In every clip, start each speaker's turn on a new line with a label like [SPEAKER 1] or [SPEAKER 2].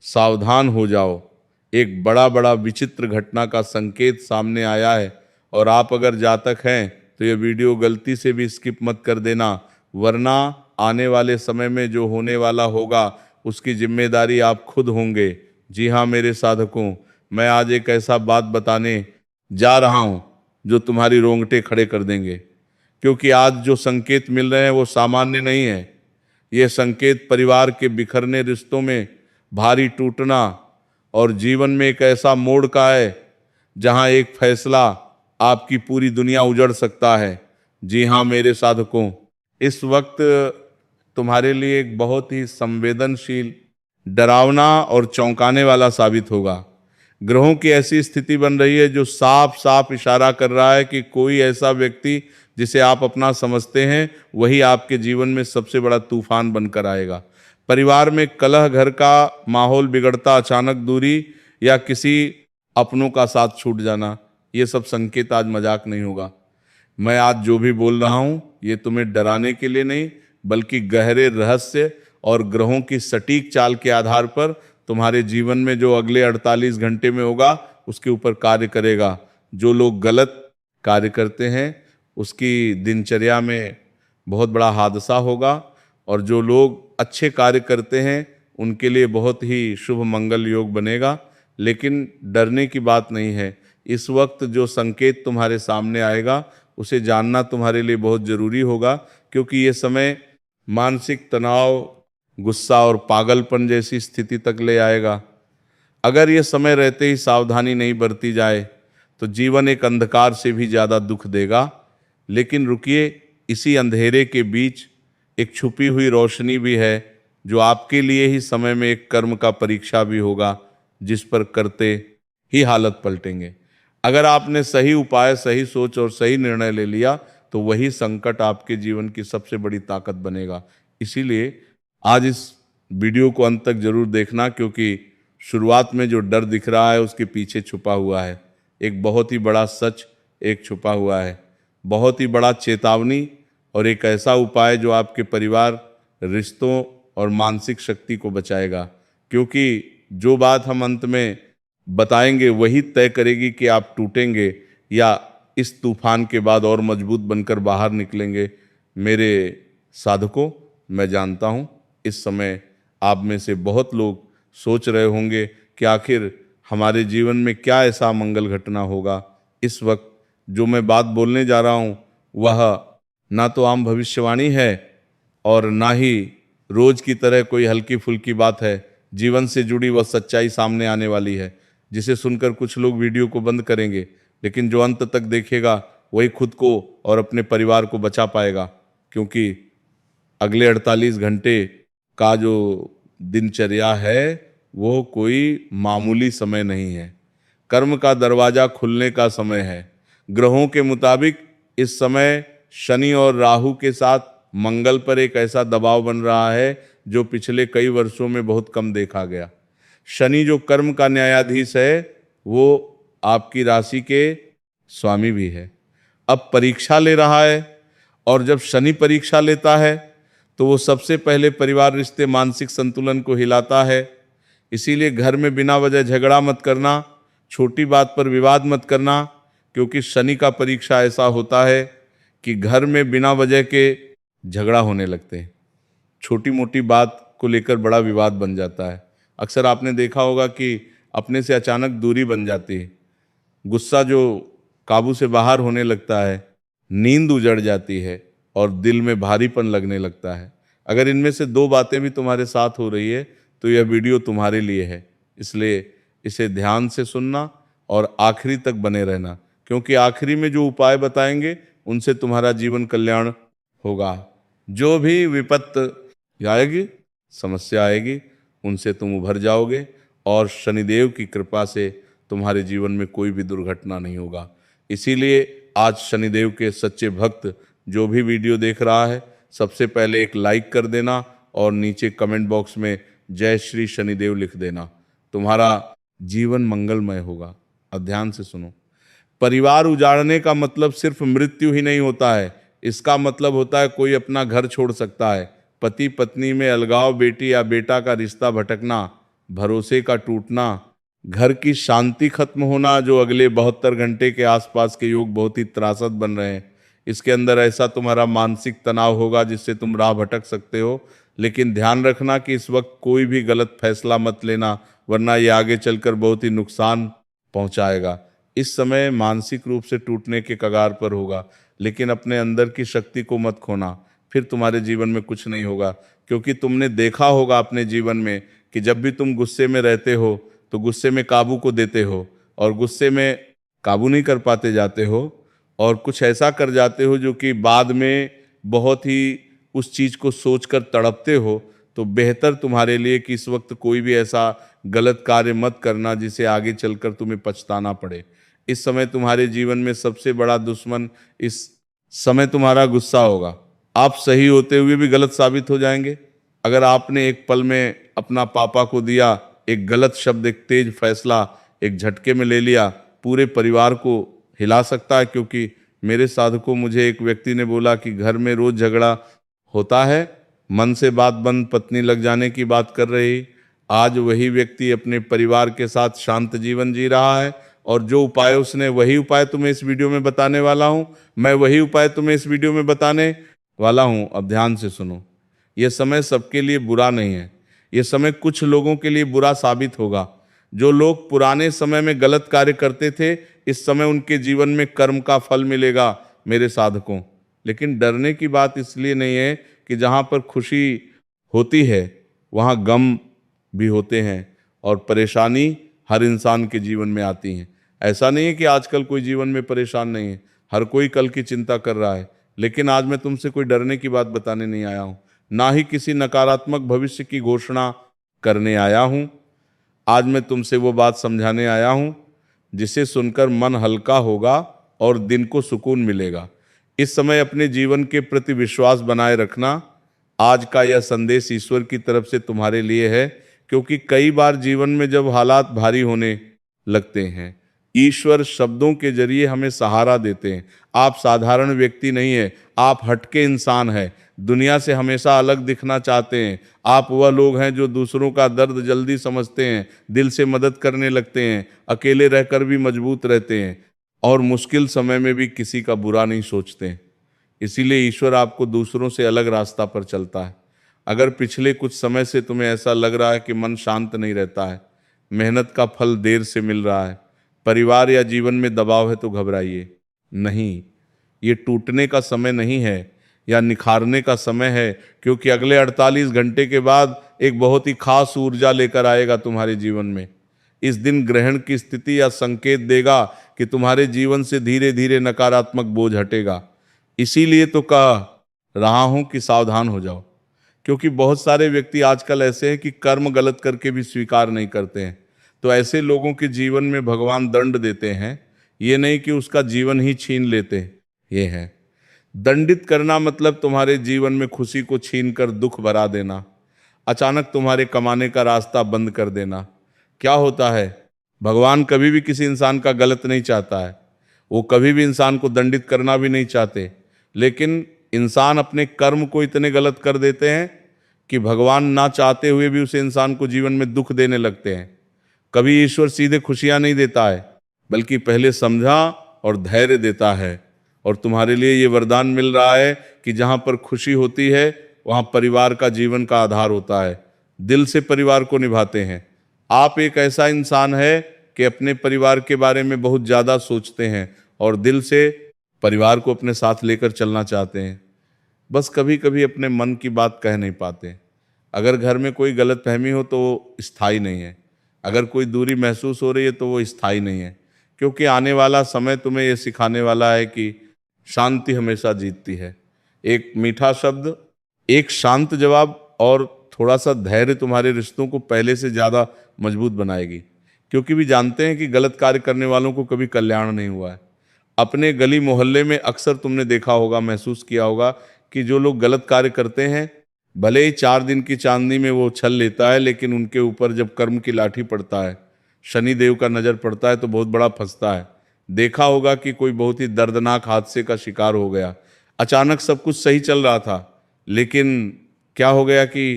[SPEAKER 1] सावधान हो जाओ। एक बड़ा बड़ा विचित्र घटना का संकेत सामने आया है, और आप अगर जातक हैं तो ये वीडियो गलती से भी स्किप मत कर देना, वरना आने वाले समय में जो होने वाला होगा उसकी जिम्मेदारी आप खुद होंगे। जी हाँ मेरे साधकों, मैं आज एक ऐसा बात बताने जा रहा हूँ जो तुम्हारी रोंगटे खड़े कर देंगे, क्योंकि आज जो संकेत मिल रहे हैं वो सामान्य नहीं है। ये संकेत परिवार के बिखरने, रिश्तों में भारी टूटना और जीवन में एक ऐसा मोड़ का है जहां एक फैसला आपकी पूरी दुनिया उजड़ सकता है। जी हाँ मेरे साधकों, इस वक्त तुम्हारे लिए एक बहुत ही संवेदनशील, डरावना और चौंकाने वाला साबित होगा। ग्रहों की ऐसी स्थिति बन रही है जो साफ साफ इशारा कर रहा है कि कोई ऐसा व्यक्ति जिसे आप अपना समझते हैं वही आपके जीवन में सबसे बड़ा तूफान बनकर आएगा। परिवार में कलह, घर का माहौल बिगड़ता, अचानक दूरी या किसी अपनों का साथ छूट जाना, ये सब संकेत आज मजाक नहीं होगा। मैं आज जो भी बोल रहा हूं ये तुम्हें डराने के लिए नहीं, बल्कि गहरे रहस्य और ग्रहों की सटीक चाल के आधार पर तुम्हारे जीवन में जो अगले 48 घंटे में होगा उसके ऊपर कार्य करेगा। जो लोग गलत कार्य करते हैं उसकी दिनचर्या में बहुत बड़ा हादसा होगा, और जो लोग अच्छे कार्य करते हैं उनके लिए बहुत ही शुभ मंगल योग बनेगा। लेकिन डरने की बात नहीं है। इस वक्त जो संकेत तुम्हारे सामने आएगा उसे जानना तुम्हारे लिए बहुत जरूरी होगा, क्योंकि ये समय मानसिक तनाव, गुस्सा और पागलपन जैसी स्थिति तक ले आएगा। अगर ये समय रहते ही सावधानी नहीं बरती जाए तो जीवन एक अंधकार से भी ज़्यादा दुख देगा। लेकिन रुकिए, इसी अंधेरे के बीच एक छुपी हुई रोशनी भी है, जो आपके लिए ही समय में एक कर्म का परीक्षा भी होगा, जिस पर करते ही हालत पलटेंगे। अगर आपने सही उपाय, सही सोच और सही निर्णय ले लिया तो वही संकट आपके जीवन की सबसे बड़ी ताकत बनेगा। इसीलिए आज इस वीडियो को अंत तक जरूर देखना, क्योंकि शुरुआत में जो डर दिख रहा है उसके पीछे छुपा हुआ है एक बहुत ही बड़ा सच, एक छुपा हुआ है बहुत ही बड़ा चेतावनी, और एक ऐसा उपाय जो आपके परिवार, रिश्तों और मानसिक शक्ति को बचाएगा। क्योंकि जो बात हम अंत में बताएंगे वही तय करेगी कि आप टूटेंगे या इस तूफान के बाद और मजबूत बनकर बाहर निकलेंगे। मेरे साधकों, मैं जानता हूँ इस समय आप में से बहुत लोग सोच रहे होंगे कि आखिर हमारे जीवन में क्या ऐसा मंगल घटना होगा। इस वक्त जो मैं बात बोलने जा रहा हूँ वह ना तो आम भविष्यवाणी है और ना ही रोज की तरह कोई हल्की फुल्की बात है। जीवन से जुड़ी वह सच्चाई सामने आने वाली है, जिसे सुनकर कुछ लोग वीडियो को बंद करेंगे, लेकिन जो अंत तक देखेगा वही खुद को और अपने परिवार को बचा पाएगा। क्योंकि अगले 48 घंटे का जो दिनचर्या है वो कोई मामूली समय नहीं है। कर्म का दरवाजा खुलने का समय है। ग्रहों के मुताबिक इस समय शनि और राहु के साथ मंगल पर एक ऐसा दबाव बन रहा है जो पिछले कई वर्षों में बहुत कम देखा गया। शनि जो कर्म का न्यायाधीश है वो आपकी राशि के स्वामी भी है, अब परीक्षा ले रहा है। और जब शनि परीक्षा लेता है तो वो सबसे पहले परिवार, रिश्ते, मानसिक संतुलन को हिलाता है। इसीलिए घर में बिना वजह झगड़ा मत करना, छोटी बात पर विवाद मत करना, क्योंकि शनि का परीक्षा ऐसा होता है कि घर में बिना वजह के झगड़ा होने लगते हैं। छोटी मोटी बात को लेकर बड़ा विवाद बन जाता है। अक्सर आपने देखा होगा कि अपने से अचानक दूरी बन जाती है, गुस्सा जो काबू से बाहर होने लगता है, नींद उजड़ जाती है और दिल में भारीपन लगने लगता है। अगर इनमें से दो बातें भी तुम्हारे साथ हो रही है तो यह वीडियो तुम्हारे लिए है। इसलिए इसे ध्यान से सुनना और आखिरी तक बने रहना, क्योंकि आखिरी में जो उपाय बताएंगे उनसे तुम्हारा जीवन कल्याण होगा। जो भी विपत्ति आएगी, समस्या आएगी, उनसे तुम उभर जाओगे और शनिदेव की कृपा से तुम्हारे जीवन में कोई भी दुर्घटना नहीं होगा। इसीलिए आज शनिदेव के सच्चे भक्त जो भी वीडियो देख रहा है, सबसे पहले एक लाइक कर देना और नीचे कमेंट बॉक्स में जय श्री शनिदेव लिख देना। तुम्हारा जीवन मंगलमय होगा। अब ध्यान से सुनो, परिवार उजाड़ने का मतलब सिर्फ मृत्यु ही नहीं होता है। इसका मतलब होता है कोई अपना घर छोड़ सकता है, पति पत्नी में अलगाव, बेटी या बेटा का रिश्ता भटकना, भरोसे का टूटना, घर की शांति खत्म होना, जो अगले 72 घंटे के आसपास के योग बहुत ही त्रासद बन रहे हैं। इसके अंदर ऐसा तुम्हारा मानसिक तनाव होगा जिससे तुम राह भटक सकते हो। लेकिन ध्यान रखना कि इस वक्त कोई भी गलत फैसला मत लेना, वरना ये आगे चलकर बहुत ही नुकसान पहुंचाएगा। इस समय मानसिक रूप से टूटने के कगार पर होगा, लेकिन अपने अंदर की शक्ति को मत खोना, फिर तुम्हारे जीवन में कुछ नहीं होगा। क्योंकि तुमने देखा होगा अपने जीवन में कि जब भी तुम गुस्से में रहते हो तो गुस्से में काबू को देते हो, और गुस्से में काबू नहीं कर पाते जाते हो, और कुछ ऐसा कर जाते हो जो कि बाद में बहुत ही उस चीज़ को सोचकर तड़पते हो। तो बेहतर तुम्हारे लिए कि इस वक्त कोई भी ऐसा गलत कार्य मत करना जिसे आगे चलकर तुम्हें पछताना पड़े। इस समय तुम्हारे जीवन में सबसे बड़ा दुश्मन इस समय तुम्हारा गुस्सा होगा। आप सही होते हुए भी गलत साबित हो जाएंगे। अगर आपने एक पल में अपना पापा को दिया एक गलत शब्द, एक तेज फैसला एक झटके में ले लिया, पूरे परिवार को हिला सकता है। क्योंकि मेरे साधकों, मुझे एक व्यक्ति ने बोला कि घर में रोज झगड़ा होता है, मन से बात बंद, पत्नी लग जाने की बात कर रही। आज वही व्यक्ति अपने परिवार के साथ शांत जीवन जी रहा है, और जो उपाय उसने, वही उपाय तुम्हें इस वीडियो में बताने वाला हूं। मैं वही उपाय तुम्हें इस वीडियो में बताने वाला हूं। अब ध्यान से सुनो। यह समय सबके लिए बुरा नहीं है। यह समय कुछ लोगों के लिए बुरा साबित होगा। जो लोग पुराने समय में गलत कार्य करते थे, इस समय उनके जीवन में कर्म का फल मिलेगा मेरे साधकों। लेकिन डरने की बात इसलिए नहीं है कि जहाँ पर खुशी होती है वहाँ गम भी होते हैं, और परेशानी हर इंसान के जीवन में आती हैं। ऐसा नहीं है कि आजकल कोई जीवन में परेशान नहीं है, हर कोई कल की चिंता कर रहा है। लेकिन आज मैं तुमसे कोई डरने की बात बताने नहीं आया हूँ, ना ही किसी नकारात्मक भविष्य की घोषणा करने आया हूँ। आज मैं तुमसे वो बात समझाने आया हूँ जिसे सुनकर मन हल्का होगा और दिन को सुकून मिलेगा। इस समय अपने जीवन के प्रति विश्वास बनाए रखना। आज का यह संदेश ईश्वर की तरफ से तुम्हारे लिए है, क्योंकि कई बार जीवन में जब हालात भारी होने लगते हैं, ईश्वर शब्दों के जरिए हमें सहारा देते हैं। आप साधारण व्यक्ति नहीं है, आप हटके इंसान हैं, दुनिया से हमेशा अलग दिखना चाहते हैं। आप वह लोग हैं जो दूसरों का दर्द जल्दी समझते हैं, दिल से मदद करने लगते हैं, अकेले रहकर भी मजबूत रहते हैं, और मुश्किल समय में भी किसी का बुरा नहीं सोचते। इसीलिए ईश्वर आपको दूसरों से अलग रास्ता पर चलता है। अगर पिछले कुछ समय से तुम्हें ऐसा लग रहा है कि मन शांत नहीं रहता है, मेहनत का फल देर से मिल रहा है, परिवार या जीवन में दबाव है, तो घबराइए नहीं। ये टूटने का समय नहीं है या निखारने का समय है, क्योंकि अगले 48 घंटे के बाद एक बहुत ही खास ऊर्जा लेकर आएगा तुम्हारे जीवन में। इस दिन ग्रहण की स्थिति या संकेत देगा कि तुम्हारे जीवन से धीरे धीरे नकारात्मक बोझ हटेगा। इसीलिए तो कह रहा हूं कि सावधान हो जाओ, क्योंकि बहुत सारे व्यक्ति आजकल ऐसे हैं कि कर्म गलत करके भी स्वीकार नहीं करते हैं। तो ऐसे लोगों के जीवन में भगवान दंड देते हैं, ये नहीं कि उसका जीवन ही छीन लेते। ये है दंडित करना, मतलब तुम्हारे जीवन में खुशी को छीन कर दुख भरा देना, अचानक तुम्हारे कमाने का रास्ता बंद कर देना। क्या होता है, भगवान कभी भी किसी इंसान का गलत नहीं चाहता है, वो कभी भी इंसान को दंडित करना भी नहीं चाहते। लेकिन इंसान अपने कर्म को इतने गलत कर देते हैं कि भगवान ना चाहते हुए भी उसे इंसान को जीवन में दुख देने लगते हैं। कभी ईश्वर सीधे खुशियां नहीं देता है, बल्कि पहले समझा और धैर्य देता है। और तुम्हारे लिए ये वरदान मिल रहा है कि जहां पर खुशी होती है वहां परिवार का जीवन का आधार होता है। दिल से परिवार को निभाते हैं। आप एक ऐसा इंसान है कि अपने परिवार के बारे में बहुत ज़्यादा सोचते हैं और दिल से परिवार को अपने साथ लेकर चलना चाहते हैं। बस कभी कभी अपने मन की बात कह नहीं पाते। अगर घर में कोई गलतफहमी हो तो वो स्थायी नहीं है, अगर कोई दूरी महसूस हो रही है तो वो स्थायी नहीं है। क्योंकि आने वाला समय तुम्हें ये सिखाने वाला है कि शांति हमेशा जीतती है। एक मीठा शब्द, एक शांत जवाब और थोड़ा सा धैर्य तुम्हारे रिश्तों को पहले से ज़्यादा मजबूत बनाएगी। क्योंकि भी जानते हैं कि गलत कार्य करने वालों को कभी कल्याण नहीं हुआ है। अपने गली मोहल्ले में अक्सर तुमने देखा होगा, महसूस किया होगा कि जो लोग गलत कार्य करते हैं, भले ही 4 दिन की चांदनी में वो छल लेता है, लेकिन उनके ऊपर जब कर्म की लाठी पड़ता है, शनि देव का नज़र पड़ता है, तो बहुत बड़ा फंसता है। देखा होगा कि कोई बहुत ही दर्दनाक हादसे का शिकार हो गया, अचानक सब कुछ सही चल रहा था, लेकिन क्या हो गया कि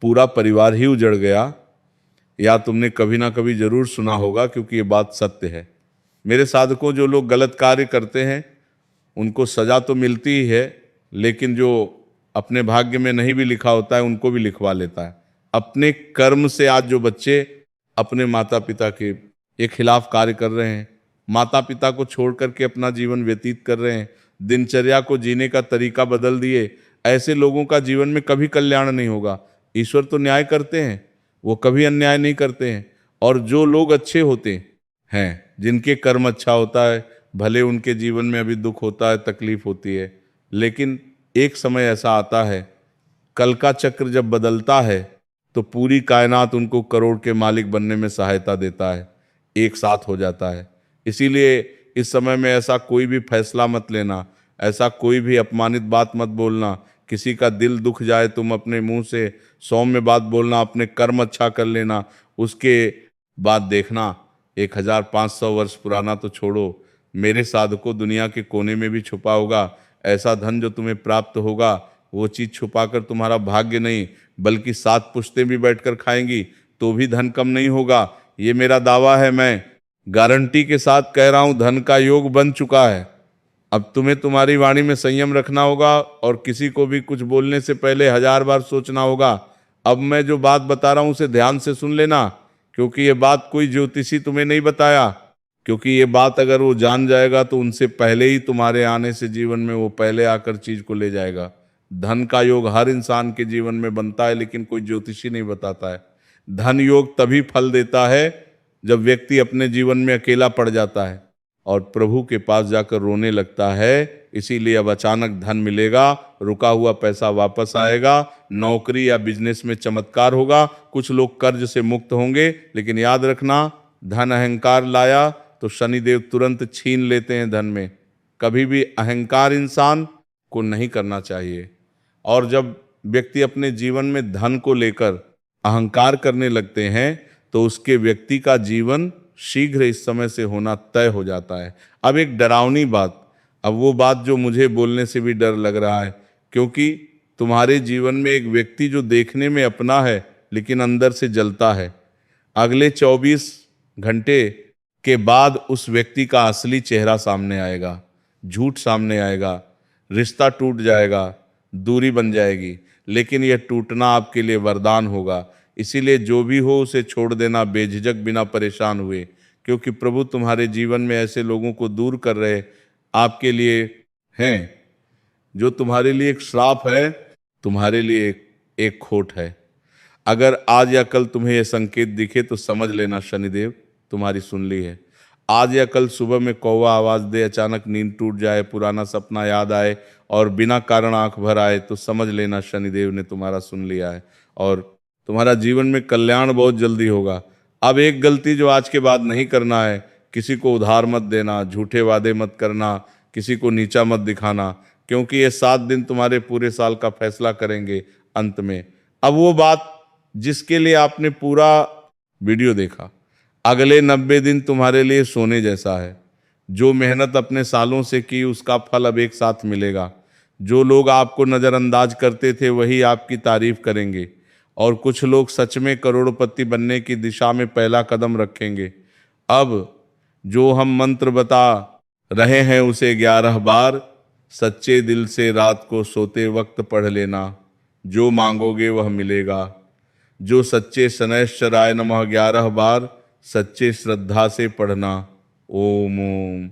[SPEAKER 1] पूरा परिवार ही उजड़ गया। या तुमने कभी ना कभी जरूर सुना होगा, क्योंकि ये बात सत्य है। मेरे साधकों, जो लोग गलत कार्य करते हैं उनको सजा तो मिलती ही है, लेकिन जो अपने भाग्य में नहीं भी लिखा होता है उनको भी लिखवा लेता है। अपने कर्म से आज जो बच्चे अपने माता पिता के खिलाफ कार्य कर रहे हैं, माता पिता को छोड़ करके अपना जीवन व्यतीत कर रहे हैं, दिनचर्या को जीने का तरीका बदल दिए, ऐसे लोगों का जीवन में कभी कल्याण नहीं होगा। ईश्वर तो न्याय करते हैं, वो कभी अन्याय नहीं करते हैं। और जो लोग अच्छे होते हैं, जिनके कर्म अच्छा होता है, भले उनके जीवन में अभी दुख होता है, तकलीफ होती है, लेकिन एक समय ऐसा आता है, कल का चक्र जब बदलता है तो पूरी कायनात उनको करोड़ के मालिक बनने में सहायता देता है, एक साथ हो जाता है। इसीलिए इस समय में ऐसा कोई भी फैसला मत लेना, ऐसा कोई भी अपमानित बात मत बोलना। किसी का दिल दुख जाए, तुम अपने मुंह से सौम्य बात बोलना, अपने कर्म अच्छा कर लेना, उसके बाद देखना 1500 वर्ष पुराना तो छोड़ो, मेरे साधकों दुनिया के कोने में भी छुपा होगा। ऐसा धन जो तुम्हें प्राप्त होगा, वो चीज छुपाकर तुम्हारा भाग्य नहीं बल्कि 7 पुश्तें भी बैठकर खाएंगी तो भी धन कम नहीं होगा। ये मेरा दावा है, मैं गारंटी के साथ कह रहा हूं, धन का योग बन चुका है। अब तुम्हें तुम्हारी वाणी में संयम रखना होगा और किसी को भी कुछ बोलने से पहले 1000 बार सोचना होगा। अब मैं जो बात बता रहा हूं उसे ध्यान से सुन लेना, क्योंकि ये बात कोई ज्योतिषी तुम्हें नहीं बताया, क्योंकि ये बात अगर वो जान जाएगा तो उनसे पहले ही तुम्हारे आने से जीवन में वो पहले आकर चीज को ले जाएगा। धन का योग हर इंसान के जीवन में बनता है, लेकिन कोई ज्योतिषी नहीं बताता है। धन योग तभी फल देता है जब व्यक्ति अपने जीवन में अकेला पड़ जाता है और प्रभु के पास जाकर रोने लगता है। इसीलिए अब अचानक धन मिलेगा, रुका हुआ पैसा वापस आएगा, नौकरी या बिजनेस में चमत्कार होगा, कुछ लोग कर्ज से मुक्त होंगे। लेकिन याद रखना, धन अहंकार लाया तो शनिदेव तुरंत छीन लेते हैं धन में। कभी भी अहंकार इंसान को नहीं करना चाहिए। और जब व्यक्ति अपने जीवन में धन को लेकर अहंकार करने लगते हैं तो उसके व्यक्ति का जीवन शीघ्र इस समय से होना तय हो जाता है। अब एक डरावनी बात, अब वो बात जो मुझे बोलने से भी डर लग रहा है, क्योंकि तुम्हारे जीवन में एक व्यक्ति जो देखने में अपना है लेकिन अंदर से जलता है। अगले 24 घंटे के बाद उस व्यक्ति का असली चेहरा सामने आएगा, झूठ सामने आएगा, रिश्ता टूट जाएगा, दूरी बन जाएगी, लेकिन यह टूटना आपके लिए वरदान होगा। इसीलिए जो भी हो उसे छोड़ देना बेझिझक, बिना परेशान हुए, क्योंकि प्रभु तुम्हारे जीवन में ऐसे लोगों को दूर कर रहे आपके लिए हैं जो तुम्हारे लिए एक श्राप है, तुम्हारे लिए एक खोट है। अगर आज या कल तुम्हें यह संकेत दिखे तो समझ लेना शनिदेव तुम्हारी सुन ली है। आज या कल सुबह में कौवा आवाज दे, अचानक नींद टूट जाए, पुराना सपना याद आए और बिना कारण आंख भर आए, तो समझ लेना शनिदेव ने तुम्हारा सुन लिया है और तुम्हारा जीवन में कल्याण बहुत जल्दी होगा। अब एक गलती जो आज के बाद नहीं करना है, किसी को उधार मत देना, झूठे वादे मत करना, किसी को नीचा मत दिखाना, क्योंकि ये 7 दिन तुम्हारे पूरे साल का फैसला करेंगे अंत में। अब वो बात जिसके लिए आपने पूरा वीडियो देखा, अगले 90 दिन तुम्हारे लिए सोने जैसा है। जो मेहनत अपने सालों से की उसका फल अब एक साथ मिलेगा। जो लोग आपको नज़रअंदाज करते थे वही आपकी तारीफ करेंगे और कुछ लोग सच में करोड़पति बनने की दिशा में पहला कदम रखेंगे। अब जो हम मंत्र बता रहे हैं उसे 11 बार सच्चे दिल से रात को सोते वक्त पढ़ लेना, जो मांगोगे वह मिलेगा। जो सच्चे शनैश्चराय नमः 11 बार सच्चे श्रद्धा से पढ़ना। ओम ओम।